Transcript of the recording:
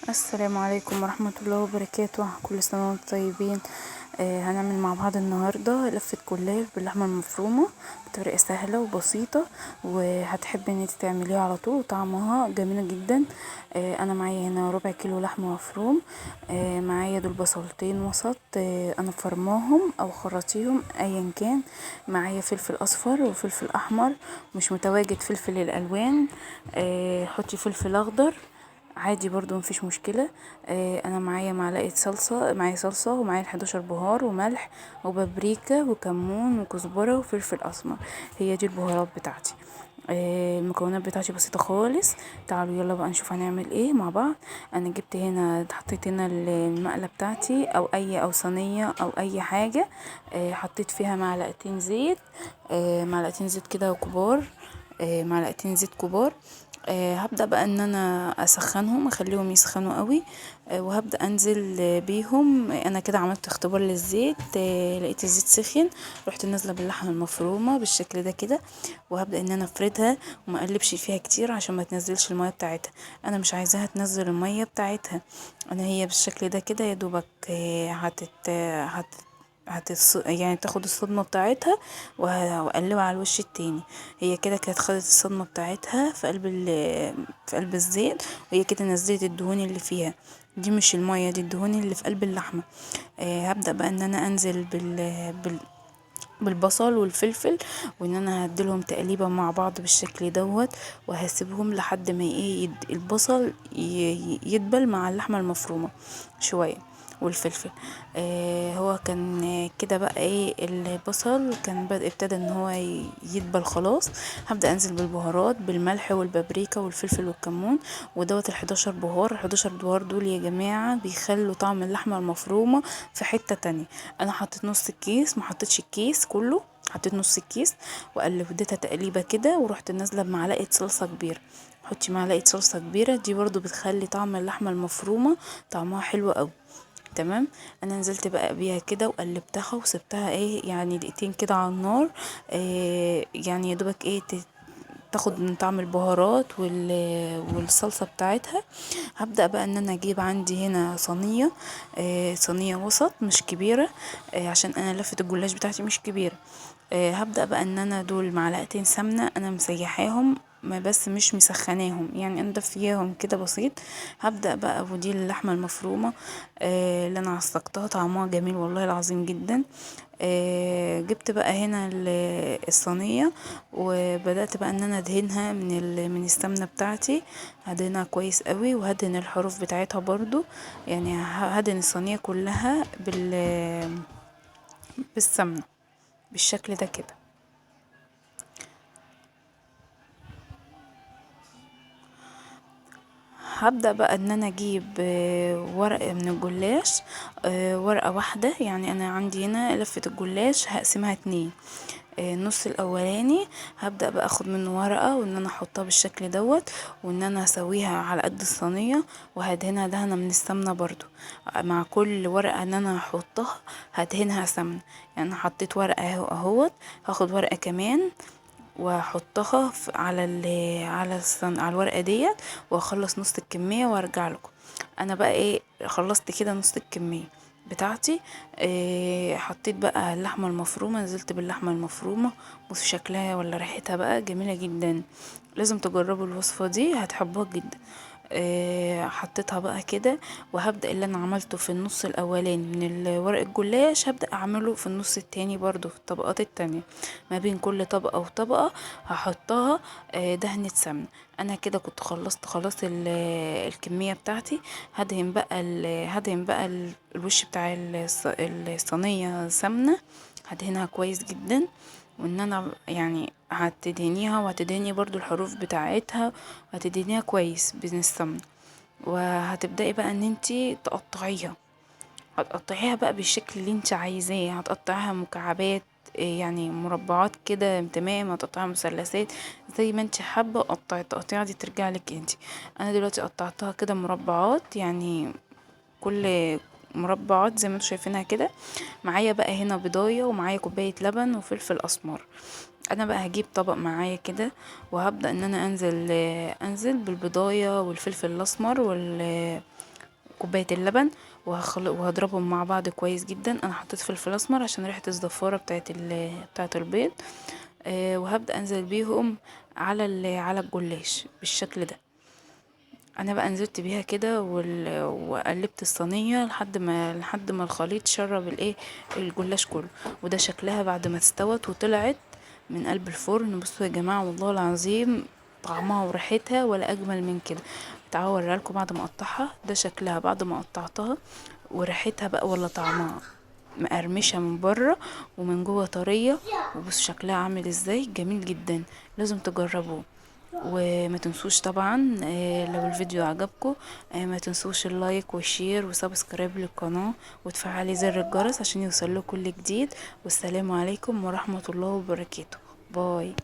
السلام عليكم ورحمة الله وبركاته. كل سنة وانتم طيبين. هنعمل مع بعض النهاردة لفة جلاش باللحمة المفرومة بطريقة سهلة وبسيطة، وهتحبي ان انت تعمليها على طول وطعمها جميلة جدا. انا معايا هنا ربع كيلو لحمة مفروم. معايا دول بصلتين وسط، انا فرماهم او خرطيهم ايا كان. معايا فلفل اصفر وفلفل احمر، مش متواجد فلفل الالوان حطي فلفل اخضر عادي برضو مفيش مشكلة. انا معايا معلقة صلصة، معايا صلصة ومعايا 11 بهار وملح وبابريكا وكمون وكزبرة وفلفل اسمر. هي دي البهارات بتاعتي. المكونات بتاعتي بسيطة خالص. تعالوا يلا بقى نشوف هنعمل ايه مع بعض. انا جبت هنا، حطيت هنا المقلة بتاعتي او صينية او اي حاجة. حطيت فيها معلقتين زيت، معلقتين زيت كده كبار، معلقتين زيت كبار. هبدأ بقى ان انا اسخنهم، اخليهم يسخنوا قوي. وهبدأ انزل بيهم. انا كده عملت اختبار للزيت، لقيت الزيت سخن، رحت نازله باللحمه المفرومه بالشكل ده كده. وهبدأ ان انا افردها وما اقلبش فيها كتير عشان ما تنزلش الميه بتاعتها. انا مش عايزاها تنزل الميه بتاعتها. انا هي بالشكل ده كده يا دوبك يعني تاخد الصدمة بتاعتها، واقلبها على الوش التاني. هي كده كانت خدت الصدمة بتاعتها في قلب الزيت، وهي كده نزلت الدهون اللي فيها. دي مش المية، دي الدهون اللي في قلب اللحمة. هبدأ بقى ان انا انزل بالبصل والفلفل، وان انا هديلهم تقليبه مع بعض بالشكل دوت. وهسيبهم لحد ما البصل يدبل مع اللحمه المفرومه شويه والفلفل. هو كان كده بقى البصل كان ابتدى ان هو يدبل خلاص. هبدأ انزل بالبهارات، بالملح والبابريكا والفلفل والكمون. ودوت ال11 بهار. ال11 بهار دول يا جماعة بيخلوا طعم اللحمة المفرومة في حتة تانية. انا حطيت نص الكيس، ما حطيتش الكيس كله، حطيت نص الكيس. اديتها تقليبة كده، ورحت نازلة بمعلقة صلصة كبيرة. حطي معلقة صلصة كبيرة، دي برضو بتخلي طعم اللحمة المفرومة طعمها حلو قوي. تمام. انا نزلت بقى بيها كده وقلبتها وسبتها يعني دقيقتين كده على النار. يعني يا دوبك تاخد من طعم البهارات والصلصة بتاعتها. هبدأ بقى ان انا اجيب عندي هنا صينية، صينية وسط مش كبيرة، عشان انا لفة الجلاش بتاعتي مش كبيرة. هبدأ بقى ان انا دول معلقتين سمنة انا مسيحاهم، ما بس مش مسخناهم، يعني انا دفياهم كده بسيط. هبدأ بقى، ودي اللحمة المفرومة اللي انا عصقتها، طعمها جميل والله العظيم جدا. جبت بقى هنا الصينية، وبدأت بقى ان انا ادهنها من السمنة بتاعتي. هدهنها كويس قوي، وهدهن الحروف بتاعتها برضو. يعني هدهن الصينية كلها بالسمنة بالشكل ده كده. هبدأ بقى ان انا اجيب ورقة من الجلاش، ورقة واحدة. يعني انا عندي هنا لفة الجلاش هقسمها اتنين. النص الاولاني هبدأ بقى اخد منه ورقة، وان انا احطها بالشكل دوت، وان انا اسويها على قد الصينية، وهدهنها دهنة من السمنة برضو. مع كل ورقة ان انا هحطها هدهنها سمنة. يعني حطيت ورقة اهوت، هاخد ورقة كمان واحطها على الورقه ديت، واخلص نص الكميه وارجع لكم. انا بقى خلصت كده نص الكميه بتاعتي. حطيت بقى اللحمه المفرومه، نزلت باللحمه المفرومه. بصوا شكلها ولا ريحتها بقى جميله جدا. لازم تجربوا الوصفه دي هتحبوها جدا. حطيتها بقى كده. وهبدأ اللي انا عملته في النص الاولاني من ورق الجلاش هبدأ اعمله في النص التاني برضو، في الطبقات التانية. ما بين كل طبقة وطبقة هحطها دهنة سمنة. انا كده كنت خلصت خلاص الكمية بتاعتي. هدهن بقى الوش بتاع الصينية سمنة. هدهنها كويس جدا. وان انا يعني هتدهنيها، وهتدهني برضو الحروف بتاعتها، وهتدهنيها كويس بين السمنة. وهتبدأي بقى ان انتي تقطعيها. هتقطعيها بقى بالشكل اللي انت عايزاه. هتقطعيها مكعبات، يعني مربعات كده تمام، هتقطعيها مثلثات زي ما انت حابه. قطعي التقطيعه دي ترجع لك انت. انا دلوقتي قطعتها كده مربعات، يعني كل مربعات زي ما انتوا شايفينها كده. معايا بقى هنا بضايه، ومعايا كوبايه لبن وفلفل اسمر. انا بقى هجيب طبق معايا كده، وهبدأ ان انا انزل بالبضايه والفلفل الاسمر كوباية اللبن وهضربهم مع بعض كويس جدا. انا حطيت فلفل اسمر عشان ريحة الزفارة بتاعت البيض. وهبدأ انزل بيهم على الجلاش بالشكل ده. انا بقى نزلت بيها كده وقلبت الصينيه لحد ما الخليط شرب الجلاش كله. وده شكلها بعد ما استوت وطلعت من قلب الفرن. بصوا يا جماعه والله العظيم طعمها وريحتها ولا اجمل من كده. تعالوا اوريها لكم بعد ما اقطعها. ده شكلها بعد ما قطعتها وريحتها بقى ولا طعمها. مقرمشه من بره ومن جوه طريه. وبصوا شكلها عامل ازاي، جميل جدا. لازم تجربوه. وما تنسوش طبعا لو الفيديو عجبكم ما تنسوش اللايك والشير وسبسكرايب للقناة وتفعلي زر الجرس عشان يوصلكوا كل جديد. والسلام عليكم ورحمة الله وبركاته. باي.